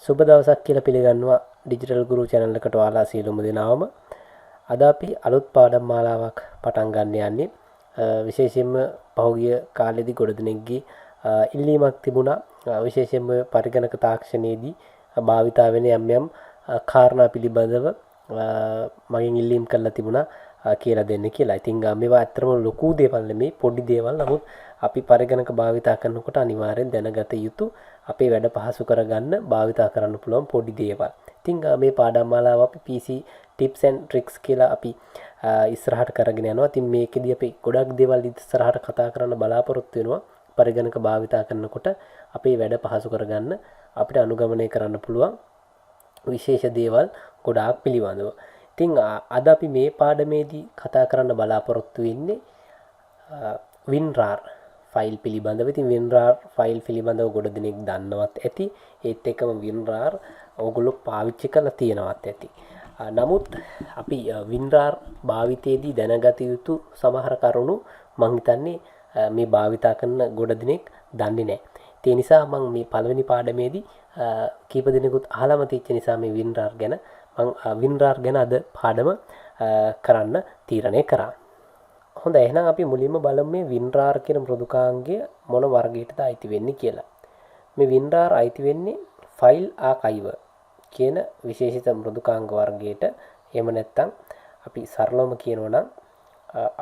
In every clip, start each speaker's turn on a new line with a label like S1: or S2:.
S1: සුබ දවසක් කියලා පිළිගන්නවා ඩිජිටල් ගුරු channel එකට ඔයාලා සියලුම දෙනාම. අද අපි අලුත් පාඩම් මාලාවක් පටන් ගන්න යන්නේ. විශේෂයෙන්ම පහුගිය කාලෙදී ගොඩදෙනෙක්ගේ ඉල්ලීමක් තිබුණා. විශේෂයෙන්ම පරිගණක තාක්ෂණයේදී භාවිතා වෙන යම් කාරණා පිළිබඳව මගෙන් ඉල්ලීම් කරලා තිබුණා කියලා දෙන්න කියලා. ඉතින් මේවා ඇත්තටම ලොකු දේවල් නෙමෙයි, පොඩි දේවල්. නමුත් අපි පරිගණක භාවිතා කරනකොට අනිවාර්යෙන් දැනගත යුතු අපේ වැඩ පහසු කරගන්න භාවිතා කරන්න පුළුවන් පොඩි දේවල්. ඉතින් මේ පාඩම් මාලාව අපි PC tips and tricks කියලා අපි ඉස්සරහට කරගෙන යනවා. ඉතින් මේකෙදී අපි ගොඩක් දේවල් ඉස්සරහට කතා කරන්න බලාපොරොත්තු වෙනවා. පරිගණක භාවිතා කරනකොට අපේ වැඩ පහසු කරගන්න අපිට අනුගමනය කරන්න පුළුවන් විශේෂ දේවල් ගොඩාක් පිළිබඳව. ඉතින් අද අපි මේ පාඩමේදී කතා කරන්න බලාපොරොත්තු වෙන්නේ WinRAR ෆයිල් පිළිබඳව. ඉතින් WinRAR ෆයිල් පිළිබඳව ගොඩ දෙනෙක් දන්නවත් ඇති. ඒත් එක්කම WinRAR ඕගොල්ලෝ පාවිච්චි කරලා තියෙනවත් ඇති. නමුත් අපි WinRAR භාවිතයේදී දැනගත යුතු සමහර කරුණු මම හිතන්නේ මේ භාවිතා කරන ගොඩ දෙනෙක් දන්නේ නැහැ. ඒ නිසා මම මේ පළවෙනි පාඩමේදී කීප දෙනෙකුත් අහලම තියෙච්ච නිසා මේ WinRAR ගැන අද පාඩම කරන්න තීරණය කරා. හොඳයි, එහෙනම් අපි මුලින්ම බලමු මේ WinRAR කියන මෘදුකාංගය මොන වර්ගයකටද අයිති වෙන්නේ කියලා. මේ WinRAR අයිති වෙන්නේ ෆයිල් ආකයිව කියන විශේෂිත මෘදුකාංග වර්ගයට. එහෙම නැත්නම් අපි සරලවම කියනවා නම්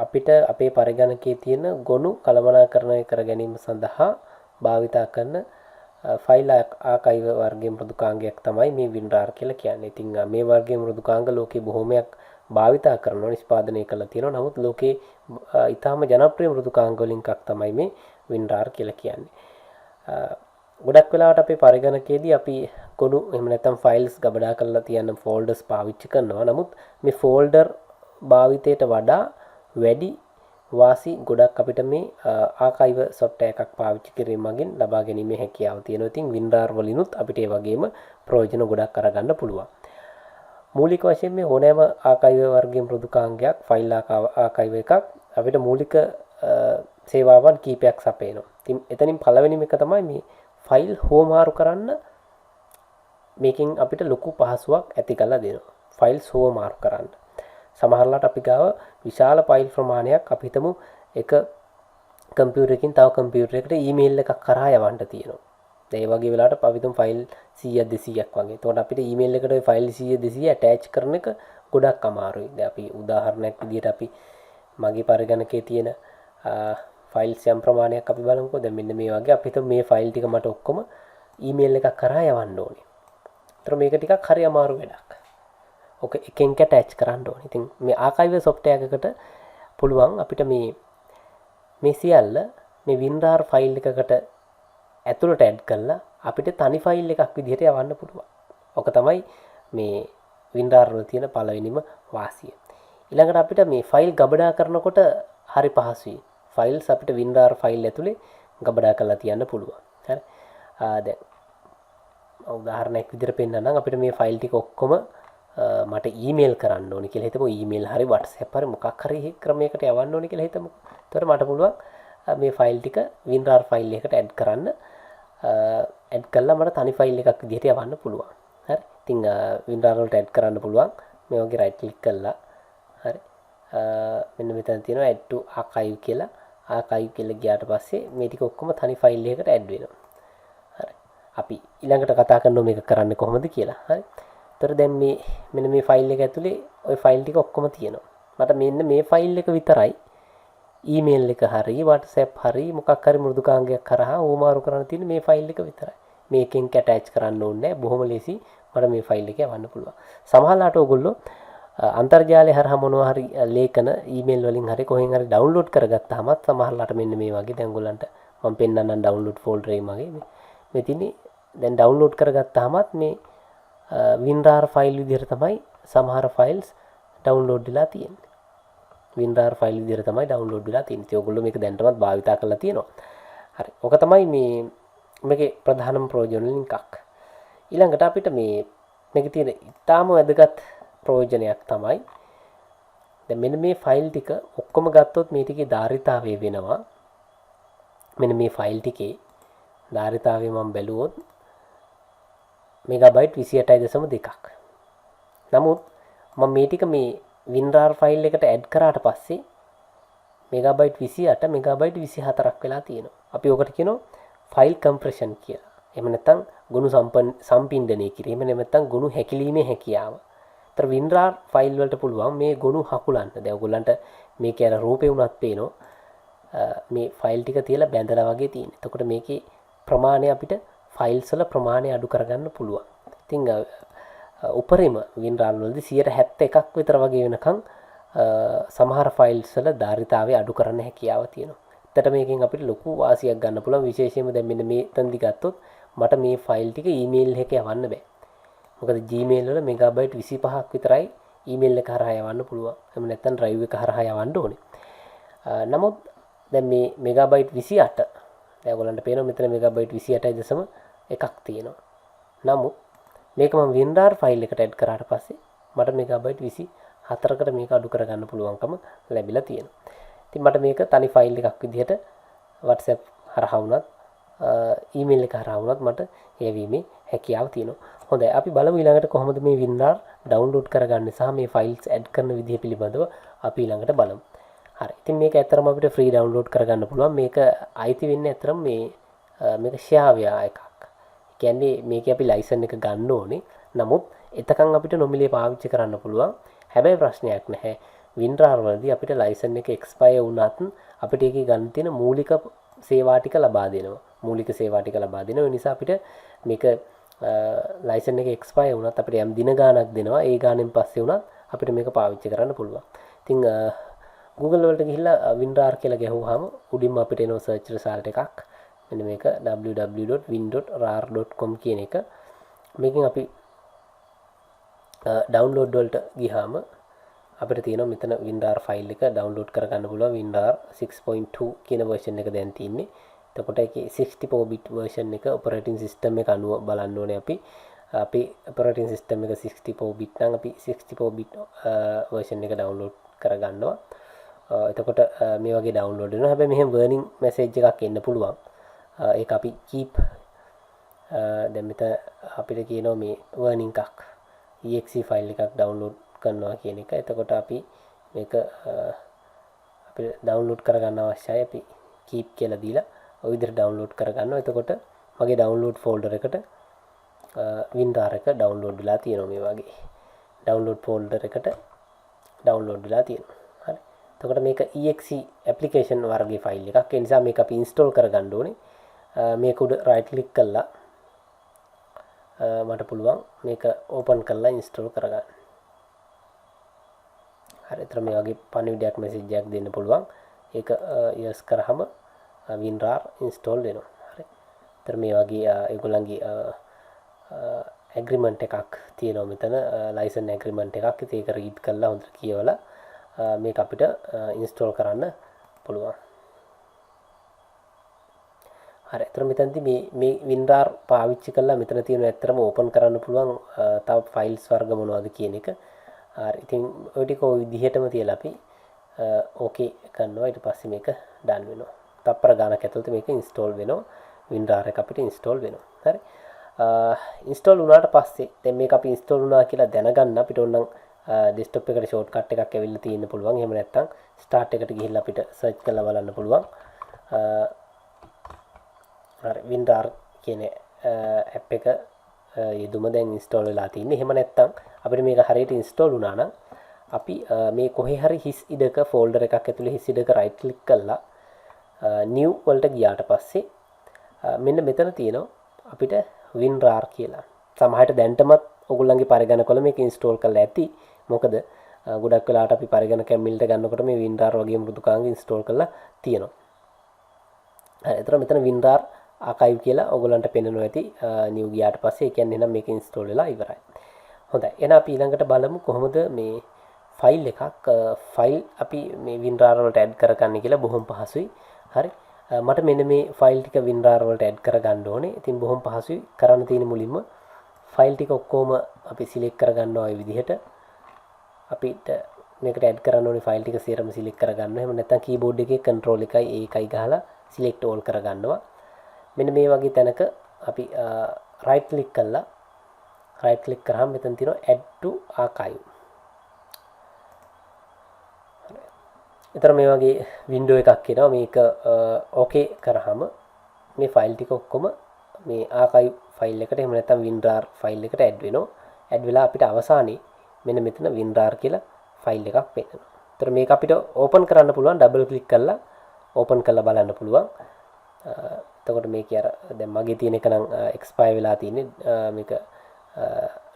S1: අපිට අපේ පරිගණකයේ තියෙන ගොනු කළමනාකරණය කර ගැනීම සඳහා භාවිතා කරන ෆයිල් ආකයිව වර්ගයේ මෘදුකාංගයක් තමයි මේ WinRAR කියලා කියන්නේ. ඉතින් මේ වර්ගයේ මෘදුකාංග ලෝකේ බොහොමයක් භාවිතා කරනවා, නිෂ්පාදනය කරලා තියෙනවා. නමුත් ලෝකේ ඊටාම ජනප්‍රිය මෘදුකාංග වලින් එකක් තමයි මේ WinRAR කියලා කියන්නේ. ගොඩක් වෙලාවට අපේ පරිගණකයේදී අපි ගොනු එහෙම නැත්නම් ෆයිල්ස් ගබඩා කරලා තියන ෆෝල්ඩර්ස් පාවිච්චි කරනවා. නමුත් මේ ෆෝල්ඩර් භාවිතයට වඩා වැඩි වාසි ගොඩක් අපිට මේ ආකයිව software එකක් පාවිච්චි කිරීම මගින් ලබා ගැනීමේ හැකියාව තියෙනවා. ඉතින් WinRAR වලිනුත් අපිට ඒ වගේම ප්‍රයෝජන ගොඩක් අරගන්න පුළුවන්. මූලික වශයෙන් මේ ඕනෑම ආකයිව වර්ගයේ මෘදුකාංගයක් ෆයිල් ආකයිව එකක් අපිට මූලික සේවාවන් කීපයක් සපයනවා. ඉතින් එතනින් පළවෙනිම එක තමයි මේ ෆයිල් හුවමාරු කරන්න. මේකෙන් අපිට ලොකු පහසුවක් ඇති කරලා දෙනවා. ෆයිල්ස් හුවමාරු කරන්න. සමහරවිට අපි ගාව විශාල ෆයිල් ප්‍රමාණයක් අපි හිතමු එක කම්පියුටරකින් තව කම්පියුටරයකට ඊමේල් එකක් කරා යවන්න තියෙනවා. ඒ වගේ වෙලාවට අපි හිතමු ෆයිල් 100ක් 200ක් වගේ. එතකොට අපිට ඊමේල් එකට ওই ෆයිල් 100 200 ඇටච් කරන එක ගොඩක් අමාරුයි. දැන් අපි උදාහරණයක් විදිහට අපි මගේ පරිගණකයේ තියෙන ෆයිල්ස් යම් ප්‍රමාණයක් අපි බලමුකෝ. දැන් මෙන්න මේ වගේ අපි හිතමු මේ ෆයිල් ටික මට ඔක්කොම ඊමේල් එකක් කරා යවන්න ඕනේ. ඒතර මේක ටිකක් හරි අමාරු වැඩක්. ඔක එකෙන් ඇටච් කරන්න ඕනේ. ඉතින් මේ ආකයිව software එකකට පුළුවන් අපිට මේ සියල්ල මේ WinRAR ෆයිල් එකකට ඇතුළට ඇඩ් කරලා අපිට තනි ෆයිල් එකක් විදිහට යවන්න පුළුවන්. ඔක තමයි මේ WinRAR වල තියෙන පළවෙනිම වාසිය. ඊළඟට අපිට මේ ෆයිල් ගබඩා කරනකොට හරි පහසුයි. ෆයිල්ස් අපිට WinRAR ෆයිල් ඇතුලේ ගබඩා කරලා තියන්න පුළුවන්. හරි. දැන් උදාහරණයක් විදිහට පෙන්නන්නම් අපිට මේ ෆයිල් ටික ඔක්කොම මට ඊමේල් කරන්න ඕනේ කියලා හිතමු. ඊමේල් හරි WhatsApp හරි මොකක් හරි ක්‍රමයකට යවන්න ඕනේ කියලා හිතමු. එතකොට මට පුළුවන් මේ ෆයිල් ටික WinRAR ෆයිල් එකකට ඇඩ් කරන්න. ඇඩ් කළා මට තනි ෆයිල් එකක් විදිහට යවන්න පුළුවන්. හරි. ඉතින් WinRAR වලට ඇඩ් කරන්න පුළුවන්. මේ වගේ right click කළා. හරි. මෙන්න මෙතන තියෙනවා add to archive කියලා. archive කියලා ගියාට පස්සේ මේ ටික ඔක්කොම තනි ෆයිල් එකකට ඇඩ් වෙනවා. හරි. අපි ඊළඟට කතා කරනවා මේක කරන්නේ කොහොමද කියලා. හරි. ඒතර දැන් මෙන්න මේ ෆයිල් එක ඇතුලේ ওই ෆයිල් ටික ඔක්කොම තියෙනවා. මට මෙන්න මේ ෆයිල් එක විතරයි ඊමේල් එක හරි WhatsApp හරි මොකක් හරි මෘදුකාංගයක් කරහා ඕමාරු කරන්න තියෙන මේ ෆයිල් එක විතරයි. මේකෙන් ඇටච් කරන්න ඕනේ නැහැ. බොහොම ලේසි මට මේ ෆයිල් එක යවන්න පුළුවන්. සමහරවිට ඕගොල්ලෝ අන්තර්ජාලය හරහා මොනවා හරි ලේඛන ඊමේල් වලින් හරි කොහෙන් හරි ඩවුන්ලෝඩ් කරගත්තාමත් සමහරවිට මෙන්න මේ වගේ දැන් ඔයගොල්ලන්ට මම පෙන්නන්නම් ඩවුන්ලෝඩ් ෆෝල්ඩර් එකේ මගේ මේ තියෙන්නේ. දැන් ඩවුන්ලෝඩ් කරගත්තාමත් මේ WinRAR ෆයිල් විදිහට තමයි සමහර ෆයිල්ස් ඩවුන්ලෝඩ් වෙලා තියෙන්නේ. WinRAR ෆයිල් විදිහට තමයි ඩවුන්ලෝඩ් වෙලා තියෙන්නේ. ඉතින් ඔයගොල්ලෝ මේක දැනටමත් භාවිතා කරලා තියෙනවා. හරි. ඔක තමයි මේකේ ප්‍රධානම ප්‍රයෝජන වලින් එකක්. ඊළඟට අපිට මේකේ තියෙන ඉතාම වැදගත් ප්‍රයෝජනයක් තමයි දැන් මෙන්න මේ ෆයිල් ටික ඔක්කොම ගත්තොත් මේ ටිකේ ධාරිතාවය වෙනවා. මෙන්න මේ ෆයිල් ටිකේ ධාරිතාවය මම බැලුවොත් මෙගාබයිට් 28.2ක්. නමුත් මම මේ ටික මේ WinRAR ෆයිල් එකට ඇඩ් කරාට පස්සේ මෙගාබයිට් 28 මෙගාබයිට් 24ක් වෙලා තියෙනවා. අපි ඔකට කියනවා ෆයිල් කම්ප්‍රෙෂන් කියලා. එහෙම නැත්නම් ගුණ සම්පින්ඩනය කිරීම. එහෙම නැත්නම් ගුණ හැකිලීමේ හැකියාව. ඒතර WinRAR ෆයිල් වලට පුළුවන් මේ ගුණ හකුලන්න. දැන් ඔයගොල්ලන්ට මේකේ අර රූපේ උනත් පේනවා. මේ ෆයිල් ටික තියලා බැඳලා වගේ තියෙන. එතකොට මේකේ ප්‍රමාණය අපිට ෆයිල්ස් වල ප්‍රමාණය අඩු කරගන්න පුළුවන්. ඉතින් උපරිම WinRAR වලදී 71ක් විතර වගේ වෙනකන් සමහර ෆයිල්ස් වල ධාරිතාවය අඩු කරන්න හැකියාව තියෙනවා. එතකොට මේකෙන් අපිට ලොකු වාසියක් ගන්න පුළුවන්. විශේෂයෙන්ම දැන් මෙන්න මේ තන්දි ගත්තොත් මට මේ ෆයිල් ටික ඊමේල් එකේ යවන්න බෑ. මොකද Gmail වල මෙගාබයිට් 25ක් විතරයි ඊමේල් එක හරහා යවන්න පුළුවන්. එහෙම නැත්නම් drive එක හරහා යවන්න ඕනේ. නමුත් දැන් මේ මෙගාබයිට් 28 දැන් ඔයගොල්ලන්ට පේනවා මෙතන මෙගාබයිට් 28.1ක් තියෙනවා. නමුත් මේක මම WinRAR ෆයිල් එකට ඇඩ් කරාට පස්සේ මට මෙගාබයිට් 24කට මේක අඩු කරගන්න පුළුවන්කම ලැබිලා තියෙනවා. ඉතින් මට මේක තනි ෆයිල් එකක් විදිහට WhatsApp හරහා වුණත් ඊමේල් එක හරහා වුණත් මට යැවීමේ හැකියාව තියෙනවා. හොඳයි අපි බලමු ඊළඟට කොහොමද මේ WinRAR ඩවුන්ලෝඩ් කරගන්නේ සහ මේ ෆයිල්ස් ඇඩ් කරන විදිහ පිළිබඳව අපි ඊළඟට බලමු. හරි. ඉතින් මේක ඇත්තරම අපිට ෆ්‍රී ඩවුන්ලෝඩ් කරගන්න පුළුවන්. මේක අයිති වෙන්නේ ඇත්තරම මේක ෂෙයාවියා එකක්. කියන්නේ මේකේ අපි ලයිසන් එක ගන්න ඕනේ. නමුත් එතකන් අපිට නොමිලේ පාවිච්චි කරන්න පුළුවන්. හැබැයි ප්‍රශ්නයක් නැහැ. WinRAR වලදී අපිට ලයිසන් එක එක්ස්පයර් වුණත් අපිට ඒකේ ගන්න තියෙන මූලික සේවා ටික ලබා දෙනවා. මූලික සේවා ටික ලබා දෙනවා. ඒ නිසා අපිට මේක ලයිසන් එක එක්ස්පයර් වුණත් අපිට යම් දින ගාණක් දෙනවා. ඒ ගාණෙන් පස්සේ වුණත් අපිට මේක පාවිච්චි කරන්න පුළුවන්. ඉතින් Google වලට ගිහිල්ලා WinRAR කියලා ගැහුවාම උඩින්ම අපිට එනවා සර්ච් රිසල්ට් එකක්. මෙන්න මේක www.win.rar.com කියන එක. මේකෙන් අපි ඩවුන්ලෝඩ් වලට ගියාම අපිට තියෙනවා මෙතන WinRAR ෆයිල් එක ඩවුන්ලෝඩ් කරගන්න පුළුවන්. WinRAR 6.2 කියන version එක දැන් තියෙන්නේ. එතකොට ඒකේ 64 bit version එක operating system එක අනුව බලන්න ඕනේ අපි. අපි operating system එක 64 bit නම් අපි 64 bit version එක ඩවුන්ලෝඩ් කරගන්නවා. එතකොට මේ වගේ ඩවුන්ලෝඩ් වෙනවා. හැබැයි මෙහෙම warning message එකක් එන්න පුළුවන්. ඒක අපි keep දැන් මෙතන අපිට කියනවා මේ warning එකක් exe ෆයිල් එකක් ඩවුන්ලෝඩ් කරනවා කියන එක. එතකොට අපි මේක අපිට ඩවුන්ලෝඩ් කරගන්න අවශ්‍යයි. අපි keep කියලා දීලා ඔය විදිහට ඩවුන්ලෝඩ් කරගන්නවා. එතකොට මගේ ඩවුන්ලෝඩ් ෆෝල්ඩර් එකට WinRAR එක ඩවුන්ලෝඩ් වෙලා තියෙනවා. මේ වගේ ඩවුන්ලෝඩ් ෆෝල්ඩර් එකට ඩවුන්ලෝඩ් වෙලා තියෙනවා. හරි. එතකොට මේක exe application වර්ගයේ ෆයිල් එකක්. ඒ නිසා මේක අපි ඉන්ස්ටෝල් කරගන්න ඕනේ. මේක උඩ right click කළා මට පුළුවන් මේක ඕපන් කරලා ඉන්ස්ටෝල් කරගන්න. හරි. ඒතර මේ වගේ පණිවිඩයක් මැසේජ් එකක් දෙන්න පුළුවන්. ඒක yes කරාම WinRAR ඉන්ස්ටෝල් වෙනවා. හරි. ඒතර මේ වගේ ඒගොල්ලන්ගේ ඇග්‍රීමන්ට් එකක් තියෙනවා මෙතන ලයිසන් ඇග්‍රීමන්ට් එකක්. ඉතින් ඒක රීඩ් කරලා හොඳට කියවලා මේක අපිට ඉන්ස්ටෝල් කරන්න පුළුවන්. හරි. ඒතර මෙතනදී මේ WinRAR පාවිච්චි කරලා මෙතන තියෙන ඇත්තටම ඕපන් කරන්න පුළුවන් තව ෆයිල්ස් වර්ග මොනවද කියන එක. හරි. ඉතින් ඔය ටික ඔය විදිහටම තියලා අපි ඕකේ කරනවා. ඊට පස්සේ මේක ඩන් වෙනවා. තප්පර ගානක් ඇතුළත මේක ඉන්ස්ටෝල් වෙනවා. WinRAR එක අපිට ඉන්ස්ටෝල් වෙනවා. හරි. ඉන්ස්ටෝල් වුණාට පස්සේ දැන් මේක අපි ඉන්ස්ටෝල් වුණා කියලා දැනගන්න අපිට ඕනනම් ඩෙස්ක්ටොප් එකට ෂෝට්කට් එකක් ඇවිල්ලා තියෙන්න පුළුවන්. එහෙම නැත්නම් ස්ටාර්ට් එකට ගිහිල්ලා අපිට සර්ච් කරලා බලන්න පුළුවන්. හරි. WinRAR කියන ඇප් එක යෙදුම දැන් ඉන්ස්ටෝල් වෙලා තියෙන්නේ. එහෙම නැත්නම් අපිට මේක හරියට ඉන්ස්ටෝල් වුණා නම් අපි මේ කොහේ හරි හිස් ඉඩක ෆෝල්ඩර් එකක් ඇතුලේ හිස් ඉඩක right click කරලා new වලට ගියාට පස්සේ මෙන්න මෙතන තියෙනවා අපිට WinRAR කියලා. සමහරට දැන්ටමත් ඔයගොල්ලන්ගේ පරිගණකවල මේක ඉන්ස්ටෝල් කරලා ඇති. මොකද ගොඩක් වෙලාවට අපි පරිගණක මිල්ට ගන්නකොට මේ WinRAR වගේ මෘදුකාංග ඉන්ස්ටෝල් කරලා තියෙනවා. හරි. ඒතර මෙතන WinRAR archive කියලා ඔයගොල්ලන්ට පෙන්නනවා ඇති new ගියාට පස්සේ. ඒ කියන්නේ එහෙනම් මේක ඉන්ස්ටෝල් වෙලා ඉවරයි. හොඳයි. එහෙනම් අපි ඊළඟට බලමු කොහොමද මේ ෆයිල් එකක් ෆයිල් අපි මේ WinRAR වලට ඇඩ් කරගන්නේ කියලා. බොහොම පහසුයි. හරි. මට මෙන්න මේ ෆයිල් ටික WinRAR වලට ඇඩ් කරගන්න ඕනේ. ඉතින් බොහොම පහසුයි. කරන්න තියෙන මුලින්ම ෆයිල් ටික ඔක්කොම අපි සිලෙක්ට් කරගන්නවා මේ විදිහට. අපිට මේකට ඇඩ් කරන්න ඕනේ ෆයිල් ටික සියරම සිලෙක්ට් කරගන්නවා. එහෙම නැත්නම් කීබෝඩ් එකේ control එකයි a එකයි ගහලා select all කරගන්නවා. මෙන්න මේ වගේ තැනක අපි right click කරලා right click කරාම මෙතන තියෙනවා add to archive. එතන මේ වගේ window එකක් එනවා. මේක okay කරාම මේ ෆයිල් ටික ඔක්කොම මේ archive ෆයිල් එකට එහෙම නැත්නම් WinRAR ෆයිල් එකට add වෙනවා. add වෙලා අපිට අවසානයේ මෙන්න මෙතන WinRAR කියලා ෆයිල් එකක් පෙන්නනවා. ඒතර මේක අපිට ඕපන් කරන්න පුළුවන් double click කරලා ඕපන් කරලා බලන්න පුළුවන්. එතකොට මේක අර දැන් මගේ තියෙන එක නම් expire වෙලා තියෙන්නේ. මේක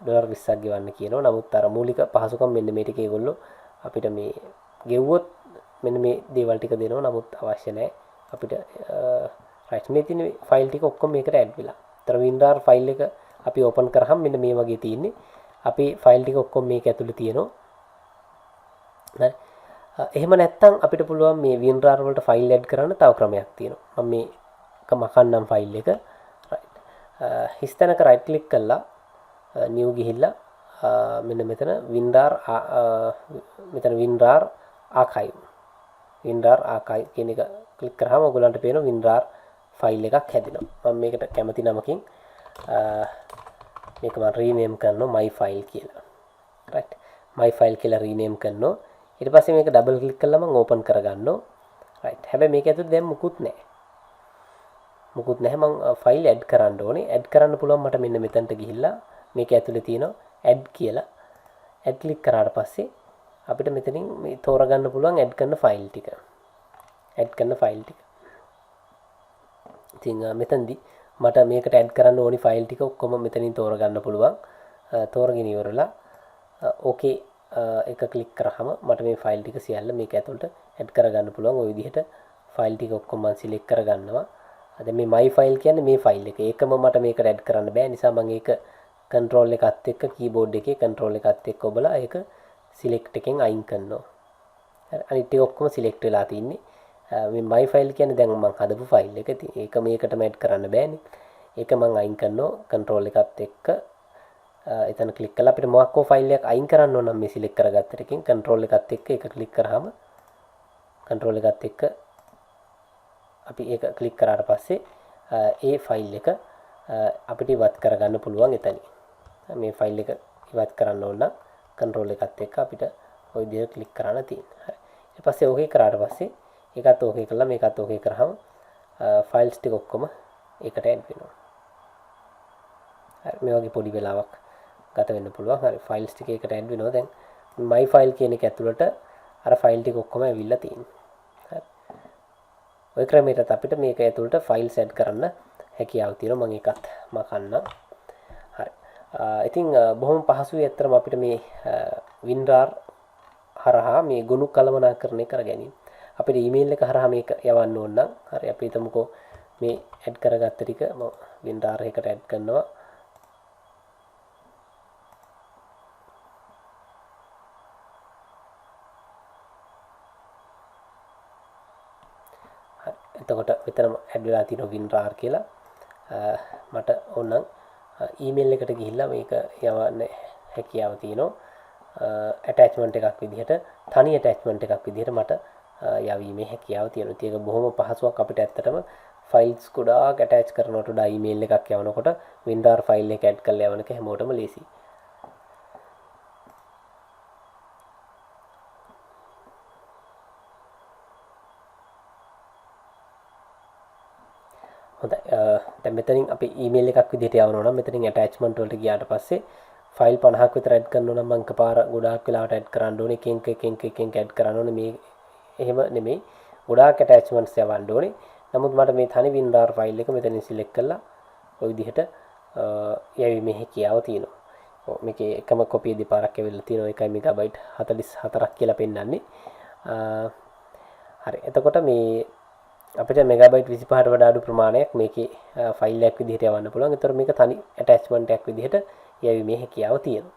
S1: $20ක් ගෙවන්න කියනවා. නමුත් අර මූලික පහසුකම් මෙන්න මේ ටික ඒගොල්ලෝ අපිට මේ ගෙවුවොත් මෙන්න මේ දේවල් ටික දෙනවා. නමුත් අවශ්‍ය නැහැ අපිට right මේ තියෙන ෆයිල් ටික ඔක්කොම මේකට add වෙලා. ඒතර WinRAR ෆයිල් එක අපි ඕපන් කරාම මෙන්න මේ වගේ තියෙන්නේ. අපි ෆයිල් ටික ඔක්කොම මේක ඇතුලේ තියෙනවා. හරි. එහෙම නැත්නම් අපිට පුළුවන් මේ WinRAR වලට ෆයිල් ඇඩ් කරන්න තව ක්‍රමයක් තියෙනවා. මම මේක මකන්නම් ෆයිල් එක. right. හිස්තැනක right click කරලා new ගිහිල්ලා මෙන්න මෙතන WinRAR මෙතන WinRAR archive. WinRAR archive කියන එක ක්ලික් කරාම ඔයගලන්ට පේනවා WinRAR ෆයිල් එකක් හැදෙනවා. මම මේකට කැමති නමකින් මේක මම rename කරනවා my file කියලා. right. my file කියලා rename කරනවා. ඊට පස්සේ මේක ඩබල් ක්ලික් කරලා මම ඕපන් කරගන්නවා. right. හැබැයි මේක ඇතුලේ දැන් මුකුත් නැහැ. මුකුත් නැහැ. මම ෆයිල් ඇඩ් කරන්න ඕනේ. ඇඩ් කරන්න පුළුවන් මට මෙන්න මෙතනට ගිහිල්ලා මේක ඇතුලේ තියෙනවා ඇඩ් කියලා. ඇඩ් ක්ලික් කරාට පස්සේ අපිට මෙතනින් මේ තෝරගන්න පුළුවන් ඇඩ් කරන ෆයිල් ටික. ඇඩ් කරන ෆයිල් ටික. ඉතින් මෙතනදී මට මේකට ඇඩ් කරන්න ඕනි ෆයිල් ටික ඔක්කොම මෙතනින් තෝරගන්න පුළුවන්. තෝරගෙන ඉවරලා ඕකේ එක ක්ලික් කරාම මට මේ ෆයිල් ටික සියල්ල මේක ඇතුළට ඇඩ් කරගන්න පුළුවන්. ওই විදිහට ෆයිල් ටික ඔක්කොම මම සිලෙක්ට් කරගන්නවා. දැන් මේ my file කියන්නේ මේ ෆයිල් එක. ඒකම මට මේකට ඇඩ් කරන්න බෑ. නිසා මම ඒක control එකත් එක්ක keyboard එකේ control එකත් එක්ක ඔබලා ඒක select එකෙන් අයින් කරනවා. හරි. අනිත් ටික ඔක්කොම select වෙලා තින්නේ. මේ my file කියන්නේ දැන් මම හදපු ෆයිල් එක. ඉතින් ඒක මේකටම ඇඩ් කරන්න බෑනේ. ඒක මම අයින් කරනවා control එකත් එක්ක. එතන ක්ලික් කරලා අපිට මොකක් හෝ ෆයිල් එකක් අයින් කරන්න ඕන නම් මේ සිලෙක්ට් කරගත්ත එකකින් control එකත් එක්ක ඒක ක්ලික් කරාම control එකත් එක්ක අපි ඒක ක්ලික් කරාට පස්සේ ඒ ෆයිල් එක අපිට ඉවත් කරගන්න පුළුවන් එතනින්. මේ ෆයිල් එක ඉවත් කරන්න ඕන නම් control එකත් එක්ක අපිට ওই විදිහට ක්ලික් කරන්න තියෙනවා. හරි. ඊට පස්සේ ඕකේ කරාට පස්සේ ඒකත් ඕකේ කළා මේකත් ඕකේ කරාම ෆයිල්ස් ටික ඔක්කොම ඒකට ඇඩ් වෙනවා. හරි. මේ වගේ පොඩි වෙලාවක් ගත වෙන්න පුළුවන්. හරි. ෆයිල්ස් ටික එකට ඇඩ් වෙනවා. දැන් my file කියන එක ඇතුළට අර ෆයිල් ටික ඔක්කොම ඇවිල්ලා තියෙනවා. හරි. ඔය ක්‍රමයටත් අපිට මේක ඇතුළට ෆයිල්ස් ඇඩ් කරන්න හැකියාව තියෙනවා. මම ඒකත් මකන්නම්. හරි. ඉතින් බොහොම පහසුයි ඇත්තටම අපිට මේ WinRAR හරහා මේ ගොනු කළමනාකරණය කර ගැනීම. අපිට ඊමේල් එක හරහා මේක යවන්න ඕන නම් හරි අපි හිතමුකෝ මේ ඇඩ් කරගත්ත ටික මම WinRAR එකට ඇඩ් කරනවා. එතකොට මෙතනම ඇඩ් වෙලා තියෙනවා WinRAR කියලා. මට ඕනනම් ඊමේල් එකට ගිහිල්ලා මේක යවන්න හැකියාව තියෙනවා. ඇටැච්මන්ට් එකක් විදිහට තනි ඇටැච්මන්ට් එකක් විදිහට මට යවීමේ හැකියාව තියෙනවා. ඒක බොහොම පහසුවක් අපිට ඇත්තටම ෆයිල්ස් ගොඩාක් ඇටැච් කරනකොට වඩා ඊමේල් එකක් යවනකොට WinRAR ෆයිල් එක ඇඩ් කරලා යවන එක හැමෝටම ලේසියි. හොඳයි. දැන් මෙතනින් අපි ඊමේල් එකක් විදිහට යවනවා නම් මෙතනින් ඇටැච්මන්ට් වලට ගියාට පස්සේ ෆයිල් 50ක් විතර ඇඩ් කරනවා නම් මම එකපාර ගොඩාක් වෙලාවට ඇඩ් කරන්න ඕනේ. එකෙන් ඇඩ් කරන්න ඕනේ. මේ එහෙම නෙමෙයි. ගොඩාක් ඇටැච්මන්ට්ස් යවන්න ඕනේ. නමුත් මට මේ තනි WinRAR ෆයිල් එක මෙතනින් සිලෙක්ට් කරලා ওই විදිහට යැවීමේ හැකියාව තියෙනවා. ඔව් මේකේ එකම කොපිය දෙපාරක් ඇවිල්ලා තියෙනවා. ඒකයි මෙගාබයිට් 44ක් කියලා පෙන්නන්නේ. හරි. එතකොට මේ අපිට මෙගාබයිට් 25ට වඩා අඩු ප්‍රමාණයක් මේකේ ෆයිල් එකක් විදිහට යවන්න පුළුවන්. ඒතර මේක තනි ඇටැච්මන්ට් එකක් විදිහට යැවීමේ හැකියාව තියෙනවා.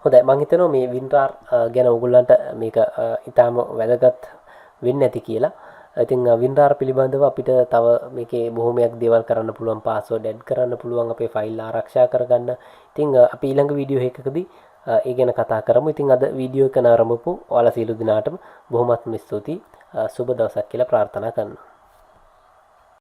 S1: හොඳයි. මම හිතනවා මේ WinRAR ගැන ඔයගොල්ලන්ට මේක ඊටාම වැදගත් වෙන්නේ නැති කියලා. ඉතින් WinRAR පිළිබඳව අපිට තව මේකේ බොහොමයක් දේවල් කරන්න පුළුවන්. පාස්වර්ඩ් ඇඩ් කරන්න පුළුවන්. අපේ ෆයිල් ආරක්ෂා කරගන්න. ඉතින් අපි ඊළඟ වීඩියෝ එකකදී ඒ ගැන කතා කරමු. ඉතින් අද වීඩියෝ එක නරඹපු ඔයාලා සියලු දෙනාටම බොහොමත්ම ස්තුතියි. සුබ දවසක් කියලා ප්‍රාර්ථනා කරනවා.